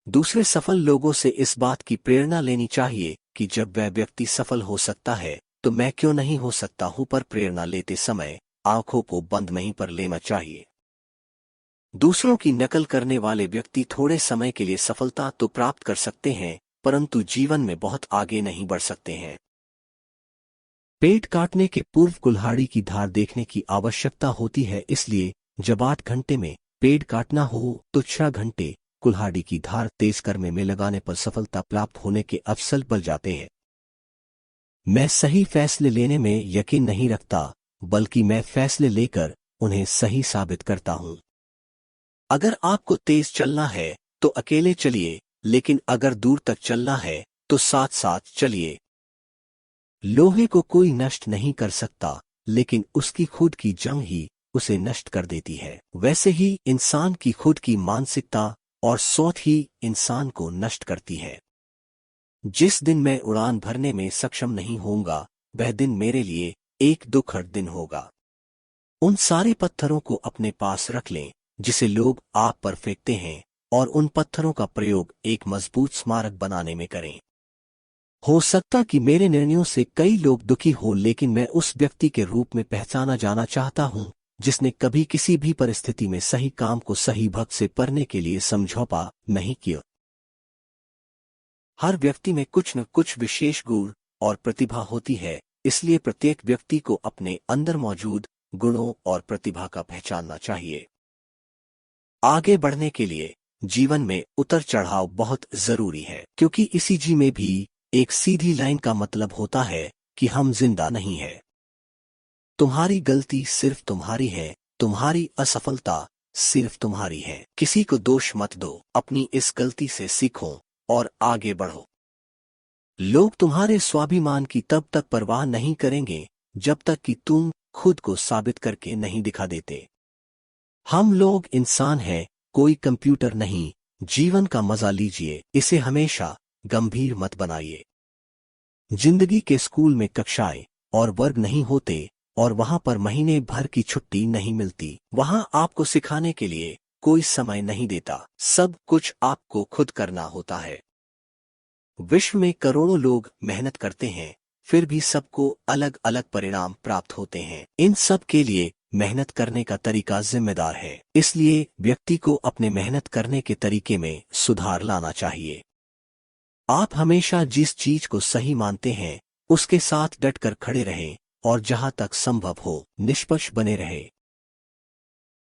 दूसरे सफल लोगों से इस बात की प्रेरणा लेनी चाहिए कि जब वह व्यक्ति सफल हो सकता है तो मैं क्यों नहीं हो सकता हूं, पर प्रेरणा लेते समय आंखों को बंद नहीं पर लेना चाहिए। दूसरों की नकल करने वाले व्यक्ति थोड़े समय के लिए सफलता तो प्राप्त कर सकते हैं, परंतु जीवन में बहुत आगे नहीं बढ़ सकते हैं। पेड़ काटने के पूर्व कुल्हाड़ी की धार देखने की आवश्यकता होती है, इसलिए जब 8 घंटे में पेड़ काटना हो तो 6 घंटे कुल्हाड़ी की धार तेज करने में लगाने पर सफलता प्राप्त होने के अवसर बढ़ जाते हैं। मैं सही फैसले लेने में यकीन नहीं रखता, बल्कि मैं फैसले लेकर उन्हें सही साबित करता हूं। अगर आपको तेज चलना है तो अकेले चलिए, लेकिन अगर दूर तक चलना है तो साथ साथ चलिए। लोहे को कोई नष्ट नहीं कर सकता, लेकिन उसकी खुद की जंग ही उसे नष्ट कर देती है। वैसे ही इंसान की खुद की मानसिकता और सोच ही इंसान को नष्ट करती है। जिस दिन मैं उड़ान भरने में सक्षम नहीं होऊंगा, वह दिन मेरे लिए एक दुखद दिन होगा। उन सारे पत्थरों को अपने पास रख लें जिसे लोग आप पर फेंकते हैं, और उन पत्थरों का प्रयोग एक मजबूत स्मारक बनाने में करें। हो सकता कि मेरे निर्णयों से कई लोग दुखी हो, लेकिन मैं उस व्यक्ति के रूप में पहचाना जाना चाहता हूं जिसने कभी किसी भी परिस्थिति में सही काम को सही वक्त से करने के लिए समझौता नहीं किया। हर व्यक्ति में कुछ न कुछ विशेष गुण और प्रतिभा होती है, इसलिए प्रत्येक व्यक्ति को अपने अंदर मौजूद गुणों और प्रतिभा का पहचानना चाहिए। आगे बढ़ने के लिए जीवन में उतर चढ़ाव बहुत जरूरी है, क्योंकि इसी जी में भी एक सीधी लाइन का मतलब होता है कि हम जिंदा नहीं है। तुम्हारी गलती सिर्फ तुम्हारी है, तुम्हारी असफलता सिर्फ तुम्हारी है। किसी को दोष मत दो, अपनी इस गलती से सीखो और आगे बढ़ो। लोग तुम्हारे स्वाभिमान की तब तक परवाह नहीं करेंगे जब तक कि तुम खुद को साबित करके नहीं दिखा देते। हम लोग इंसान हैं, कोई कंप्यूटर नहीं। जीवन का मजा लीजिए, इसे हमेशा गंभीर मत बनाइए। जिंदगी के स्कूल में कक्षाएं और वर्ग नहीं होते, और वहां पर महीने भर की छुट्टी नहीं मिलती। वहां आपको सिखाने के लिए कोई समय नहीं देता, सब कुछ आपको खुद करना होता है। विश्व में करोड़ों लोग मेहनत करते हैं, फिर भी सबको अलग अलग परिणाम प्राप्त होते हैं। इन सब के लिए मेहनत करने का तरीका जिम्मेदार है, इसलिए व्यक्ति को अपने मेहनत करने के तरीके में सुधार लाना चाहिए। आप हमेशा जिस चीज को सही मानते हैं उसके साथ डटकर खड़े रहें, और जहां तक संभव हो निष्पक्ष बने रहे।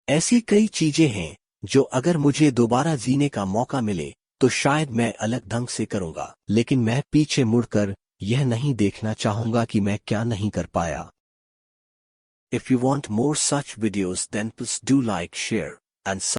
ऐसी कई चीजें हैं जो अगर मुझे दोबारा जीने का मौका मिले तो शायद मैं अलग ढंग से करूंगा, लेकिन मैं पीछे मुड़कर यह नहीं देखना चाहूंगा कि मैं क्या नहीं कर पाया। If you want more such videos, then please do like, share and subscribe.